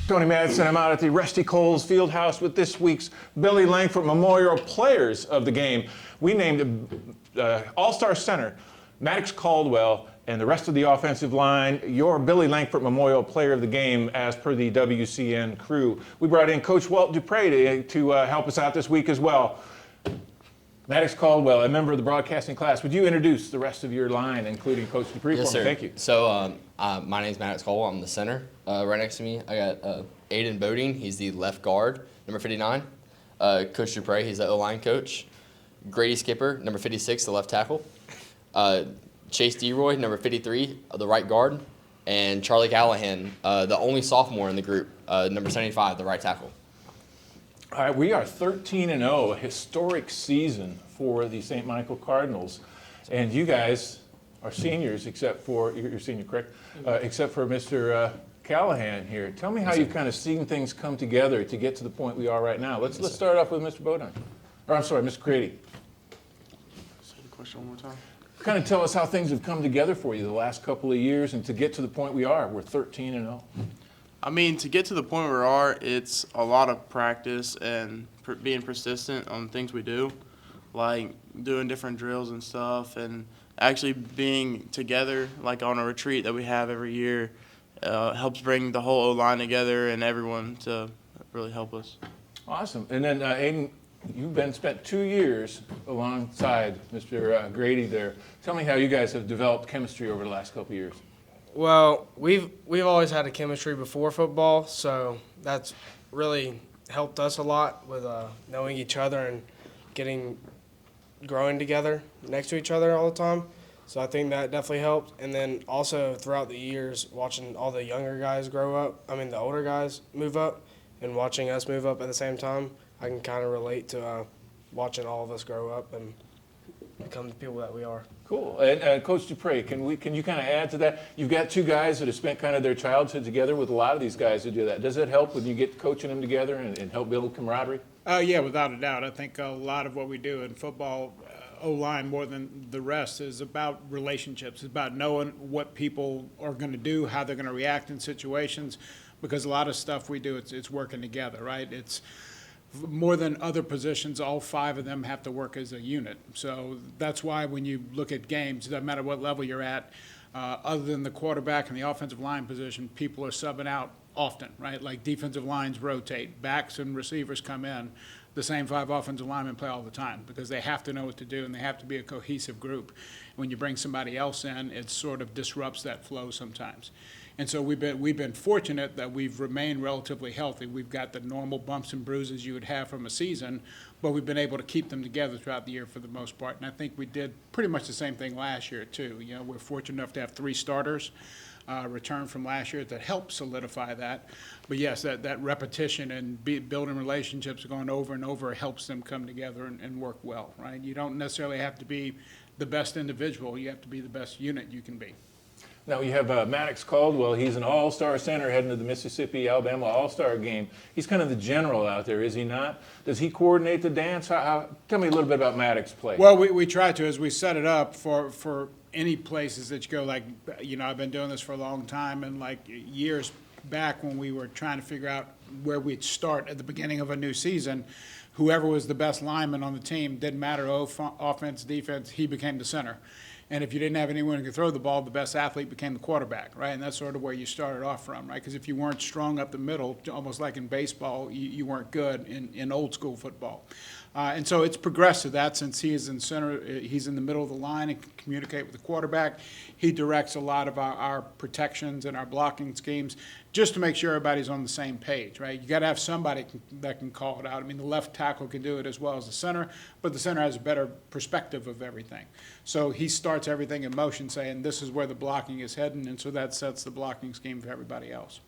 Tony Madison, I'm out at the Rusty Coles Fieldhouse with this week's Billy Lankford Memorial Players of the Game. We named All-Star Center Maddox, Caldwell, and the rest of the offensive line your Billy Lankford Memorial Player of the Game as per the WCN crew. We brought in Coach Walt Dupre to help us out this week as well. Maddox, Caldwell, a member of the broadcasting class. Would you introduce the rest of your line, including Coach Dupre? Yes, sir. Thank you. So my name's Maddox Caldwell. I'm the center. Right next to me, I got Aiden Bodine. He's the left guard, number 59. Coach Dupre, he's the O-line coach. Grady Skipper, number 56, the left tackle. Chase Deroy, number 53, the right guard. And Charlie Callahan, the only sophomore in the group, number 75, the right tackle. All right, we are 13-0, a historic season for the St. Michael Cardinals. And you guys are seniors, except for, you're senior, correct? Except for Mr. Callahan here. Tell me how you've kind of seen things come together to get to the point we are right now. Let's start off with Mr. Bodine. Or I'm sorry, Mr. Grady. Say the question one more time. Kind of tell us how things have come together for you the last couple of years and to get to the point we are. We're 13-0. I mean, to get to the point where we are, it's a lot of practice and being persistent on things we do, like doing different drills and stuff, and actually being together, like on a retreat that we have every year, helps bring the whole O-line together and everyone to really help us. Awesome. And then, Aiden, you've spent 2 years alongside Mr. Grady there. Tell me how you guys have developed chemistry over the last couple of years. Well, we've always had a chemistry before football, so that's really helped us a lot with knowing each other and growing together next to each other all the time. So I think that definitely helped. And then also throughout the years, watching all the younger guys grow up, the older guys move up, and watching us move up at the same time, I can kind of relate to watching all of us grow up and become the people that we are. Cool. And Coach Dupre, can you kind of add to that? You've got two guys that have spent kind of their childhood together with a lot of these guys who do that. Does it help when you get coaching them together and help build camaraderie? Yeah, without a doubt. I think a lot of what we do in football, O-line more than the rest, is about relationships. It's about knowing what people are going to do, how they're going to react in situations, because a lot of stuff we do, it's working together, right? It's more than other positions, all five of them have to work as a unit. So that's why when you look at games, it doesn't matter what level you're at, other than the quarterback and the offensive line position, people are subbing out often, right? Like defensive lines rotate, backs and receivers come in. The same five offensive linemen play all the time because they have to know what to do and they have to be a cohesive group. When you bring somebody else in, it sort of disrupts that flow sometimes. And so we've been fortunate that we've remained relatively healthy. We've got the normal bumps and bruises you would have from a season, but we've been able to keep them together throughout the year for the most part. And I think we did pretty much the same thing last year too. You know, we're fortunate enough to have 3 starters return from last year that helped solidify that. But yes, that repetition and building relationships going over and over helps them come together and work well, right? You don't necessarily have to be the best individual. You have to be the best unit you can be. Now you have Maddox Caldwell. He's an all-star center heading to the Mississippi-Alabama all-star game. He's kind of the general out there, is he not? Does he coordinate the dance? Tell me a little bit about Maddox' play. Well, we try to, as we set it up for any places that you go. Like, you know, I've been doing this for a long time, and like years back when we were trying to figure out where we'd start at the beginning of a new season, whoever was the best lineman on the team, didn't matter offense, defense, he became the center. And if you didn't have anyone who could throw the ball, the best athlete became the quarterback, right? And that's sort of where you started off from, right? Because if you weren't strong up the middle, almost like in baseball, you weren't good in old school football. And so it's progressed to that since he is in center. He's in the middle of the line and can communicate with the quarterback. He directs a lot of our protections and our blocking schemes just to make sure everybody's on the same page, right? You got to have somebody that can call it out. I mean, the left tackle can do it as well as the center, but the center has a better perspective of everything. So he starts everything in motion saying this is where the blocking is heading, and so that sets the blocking scheme for everybody else.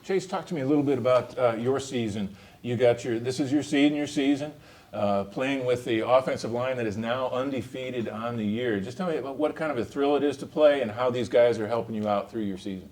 Chase, talk to me a little bit about your season. This is your season. Playing with the offensive line that is now undefeated on the year. Just tell me about what kind of a thrill it is to play and how these guys are helping you out through your season.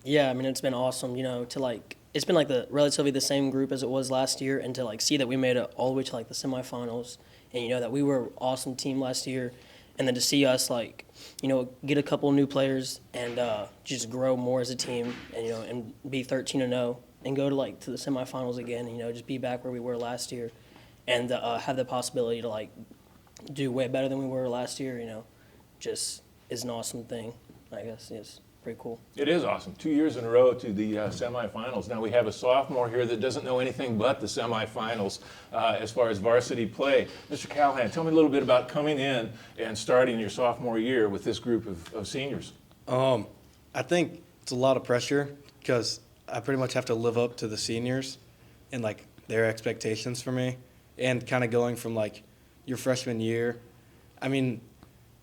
Yeah, I mean, it's been awesome, you know, it's been like relatively the same group as it was last year, and to see that we made it all the way to the semifinals, and you know that we were an awesome team last year, and then to see us get a couple of new players and just grow more as a team, and be 13-0 and go to the semifinals again. Just be back where we were last year, and have the possibility to do way better than we were last year. Just is an awesome thing. I guess it's pretty cool. It is awesome. 2 years in a row to the semifinals. Now we have a sophomore here that doesn't know anything but the semifinals as far as varsity play. Mr. Callahan, tell me a little bit about coming in and starting your sophomore year with this group of seniors. I think it's a lot of pressure because I pretty much have to live up to the seniors and their expectations for me, and kind of going from your freshman year. I mean,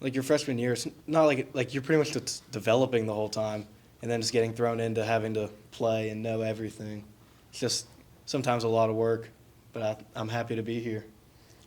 your freshman year, it's not like you're pretty much just developing the whole time, and then just getting thrown into having to play and know everything. It's just sometimes a lot of work, but I'm happy to be here.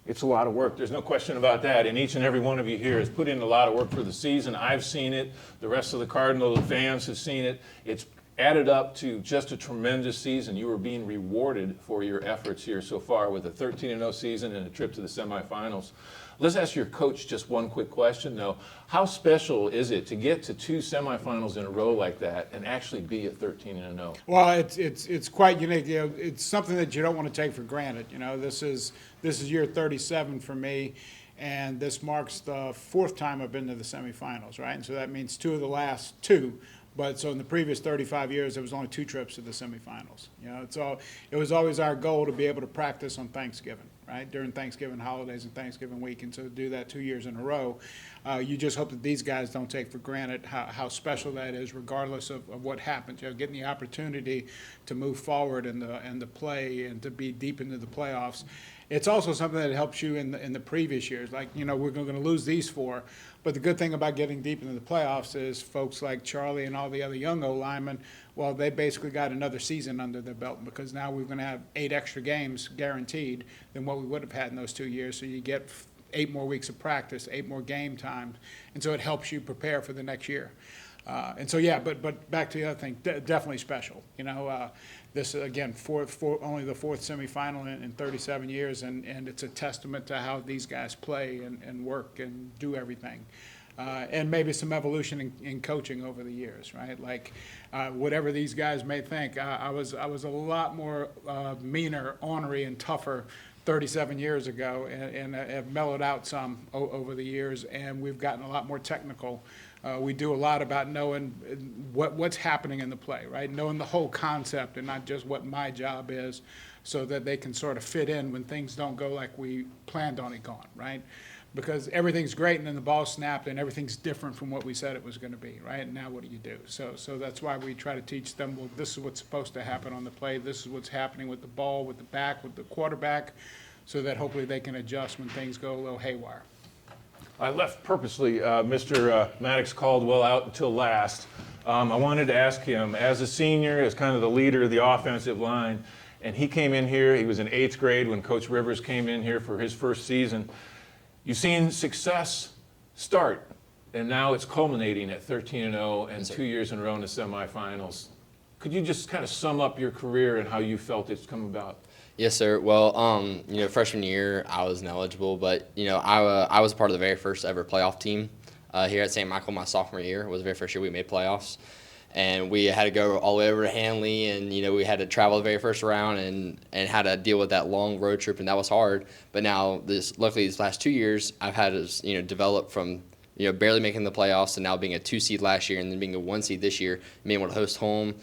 It's a lot of work. There's no question about that. And each and every one of you here has put in a lot of work for the season. I've seen it. The rest of the Cardinal fans have seen it. It's added up to just a tremendous season. You are being rewarded for your efforts here so far with a 13-0 season and a trip to the semifinals. Let's ask your coach just one quick question, though. How special is it to get to 2 semifinals in a row like that and actually be at 13-0? Well, it's quite unique. It's something that you don't want to take for granted. This is year 37 for me, and this marks the 4th time I've been to the semifinals, right? And so that means 2 of the last 2. But so in the previous 35 years, there was only 2 trips to the semifinals. It was always our goal to be able to practice on Thanksgiving, right? During Thanksgiving holidays and Thanksgiving week. And so to do that 2 years in a row, you just hope that these guys don't take for granted how special that is, regardless of what happens. Getting the opportunity to move forward and to play and to be deep into the playoffs. It's also something that helps you in the previous years. We're going to lose these 4. But the good thing about getting deep into the playoffs is folks like Charlie and all the other young linemen, well, they basically got another season under their belt, because now we're going to have 8 extra games guaranteed than what we would have had in those 2 years. So you get 8 more weeks of practice, 8 more game times, and so it helps you prepare for the next year. But back to the other thing, definitely special. This again, only the 4th semifinal in 37 years, and it's a testament to how these guys play and work and do everything. And maybe some evolution in coaching over the years, right? Whatever these guys may think, I was a lot more meaner, ornery, and tougher 37 years ago, and have mellowed out some over the years, and we've gotten a lot more technical. We do a lot about knowing what's happening in the play, right? Knowing the whole concept and not just what my job is, so that they can sort of fit in when things don't go like we planned on it going, right? Because everything's great and then the ball snapped and everything's different from what we said it was going to be, right? And now what do you do? So that's why we try to teach them, well, this is what's supposed to happen on the play. This is what's happening with the ball, with the back, with the quarterback, so that hopefully they can adjust when things go a little haywire. I left purposely Mr. Maddox Caldwell out until last. I wanted to ask him, as a senior, as kind of the leader of the offensive line, and he came in here, he was in 8th grade when Coach Rivers came in here for his first season. You've seen success start, and now it's culminating at 13-0 and 2 years in a row in the semifinals. Could you just kind of sum up your career and how you felt it's come about? Yes, sir. Well, freshman year I was ineligible, but I was part of the very first ever playoff team here at St. Michael. My sophomore year was the very first year we made playoffs, and we had to go all the way over to Hanley, and we had to travel the very first round and had to deal with that long road trip, and that was hard. But now luckily these last 2 years I've had to develop from barely making the playoffs to now being a 2 seed last year and then being a 1 seed this year, being able to host home.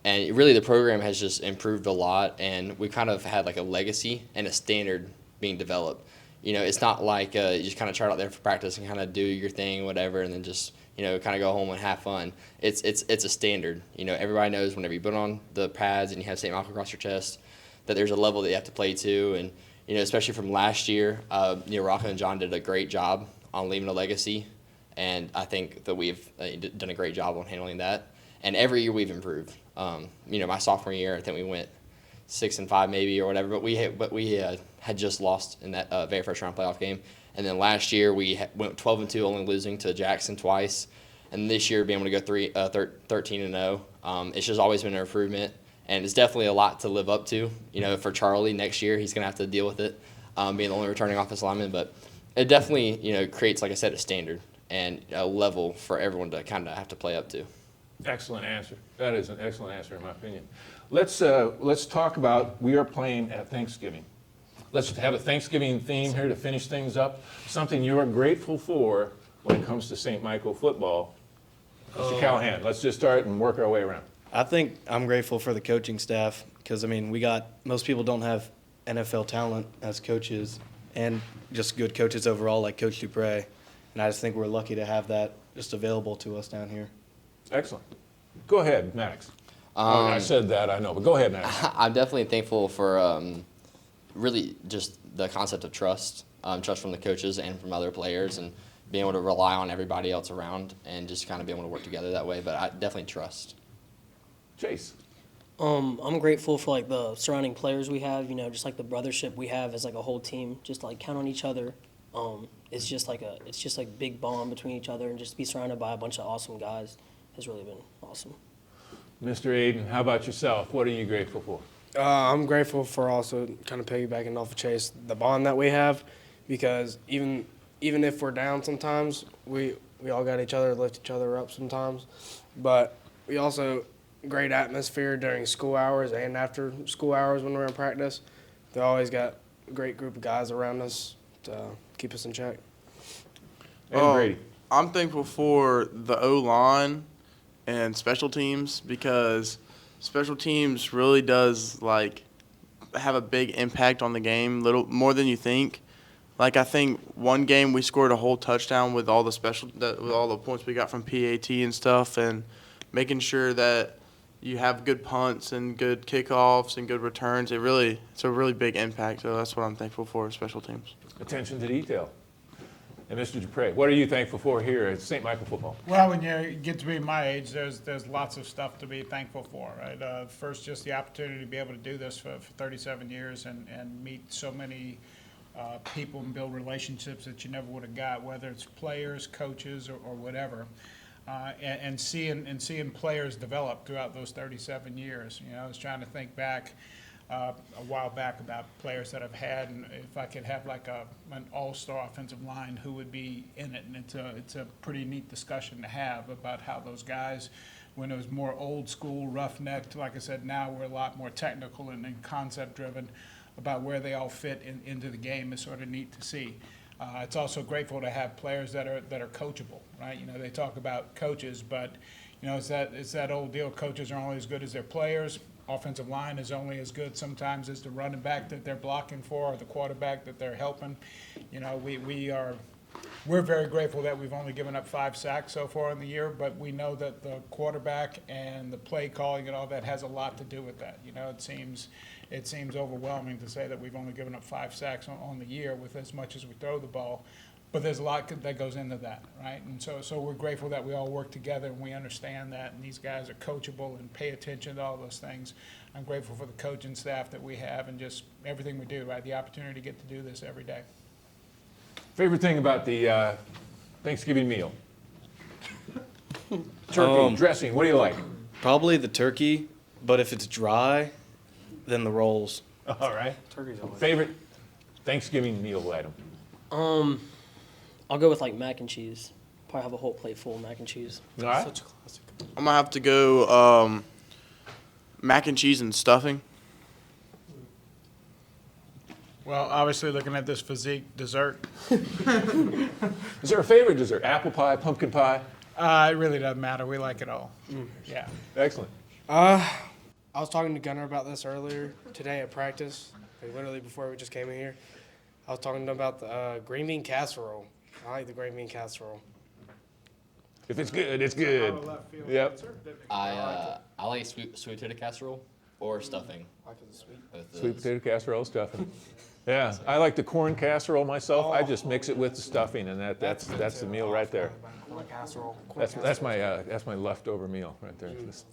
And really the program has just improved a lot, and we kind of had like a legacy and a standard being developed. It's not like you just kind of try out there for practice and kind of do your thing, whatever, and then just kind of go home and have fun. It's a standard. Everybody knows whenever you put on the pads and you have St. Michael across your chest that there's a level that you have to play to. And especially from last year, Rocco and John did a great job on leaving a legacy, and I think that we've done a great job on handling that. And every year we've improved. My sophomore year, I think we went 6-5 maybe or whatever, but we had just lost in that very first round playoff game. And then last year we went 12-2, only losing to Jackson twice. And this year being able to go 13-0, it's just always been an improvement. And it's definitely a lot to live up to. For Charlie next year, he's going to have to deal with it, being the only returning offensive lineman. But it definitely, creates, like I said, a standard and a level for everyone to kind of have to play up to. Excellent answer. That is an excellent answer, in my opinion. Let's talk about, we are playing at Thanksgiving. Let's have a Thanksgiving theme here to finish things up. Something you are grateful for when it comes to St. Michael football. Mr. Callahan, let's just start and work our way around. I think I'm grateful for the coaching staff because, most people don't have NFL talent as coaches and just good coaches overall like Coach Dupre. And I just think we're lucky to have that just available to us down here. Excellent. Go ahead, Maddox. I said that, I know, but go ahead, Maddox. I'm definitely thankful for really just the concept of trust, trust from the coaches and from other players, and being able to rely on everybody else around and just kind of being able to work together that way. But I definitely trust. Chase. I'm grateful for like the surrounding players we have, just like the brothership we have as like a whole team, just like count on each other. It's just like big bond between each other, and just to be surrounded by a bunch of awesome guys has really been awesome. Mr. Aiden, how about yourself? What are you grateful for? I'm grateful for also kind of piggybacking off of Chase, the bond that we have, because even if we're down sometimes, we all got each other, lift each other up sometimes. But we also, great atmosphere during school hours and after school hours when we're in practice. They always got a great group of guys around us to keep us in check. And Grady. I'm thankful for the O-line and special teams, because special teams really does have a big impact on the game, little more than you think. I think one game we scored a whole touchdown with all the points we got from PAT and stuff, and making sure that you have good punts and good kickoffs and good returns. It's a really big impact. So that's what I'm thankful for, special teams. Attention to detail. And Mr. Dupre, what are you thankful for here at St. Michael football? Well, when you get to be my age, there's lots of stuff to be thankful for, right? First, just the opportunity to be able to do this for 37 years and meet so many people and build relationships that you never would have got, whether it's players, coaches, or whatever. And seeing players develop throughout those 37 years. I was trying to think back a while back about players that I've had, and if I could have an all-star offensive line, who would be in it. And it's a pretty neat discussion to have about how those guys, when it was more old school, rough-necked, like I said, now we're a lot more technical and concept-driven about where they all fit into the game. Is sort of neat to see. It's also grateful to have players that are coachable, right? They talk about coaches, but it's that old deal. Coaches are only as good as their players. Offensive line is only as good sometimes as the running back that they're blocking for or the quarterback that they're helping. We're very grateful that we've only given up 5 sacks so far in the year, but we know that the quarterback and the play calling and all that has a lot to do with that. It seems overwhelming to say that we've only given up 5 sacks on the year with as much as we throw the ball. But there's a lot that goes into that, right? And so we're grateful that we all work together and we understand that, and these guys are coachable and pay attention to all those things. I'm grateful for the coaching staff that we have and just everything we do, right? The opportunity to get to do this every day. Favorite thing about the Thanksgiving meal? Turkey, dressing, what do you like? Probably the turkey, but if it's dry, then the rolls. All right. Turkey's always. Favorite Thanksgiving meal item? I'll go with mac and cheese. Probably have a whole plate full of mac and cheese. All right. Such a classic. I'm going to have to go mac and cheese and stuffing. Well, obviously, looking at this physique, dessert. Is there a favorite dessert? Apple pie, pumpkin pie? It really doesn't matter. We like it all. Yeah. Excellent. I was talking to Gunnar about this earlier today at practice, literally before we just came in here. I was talking to him about the green bean casserole. I like the green bean casserole. If it's good, it's good. Yep. I like sweet potato casserole or stuffing. I like the sweet. With Sweet those. potato casserole stuffing. Yeah, I like the corn casserole myself. I just mix it with the stuffing, and that's the meal right there. Corn casserole. That's my leftover meal right there.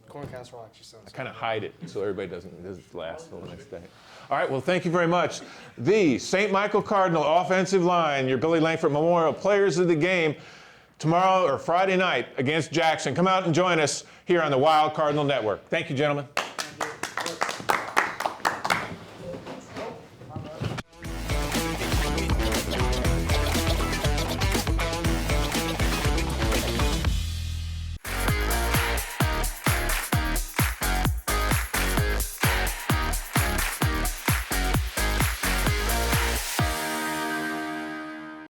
Corn casserole actually sounds. I kind of hide it so everybody doesn't last till the next day. All right, well, thank you very much. The St. Michael Cardinal offensive line, your Billy Lankford Memorial Players of the Game, tomorrow or Friday night against Jackson. Come out and join us here on the Wild Cardinal Network. Thank you, gentlemen.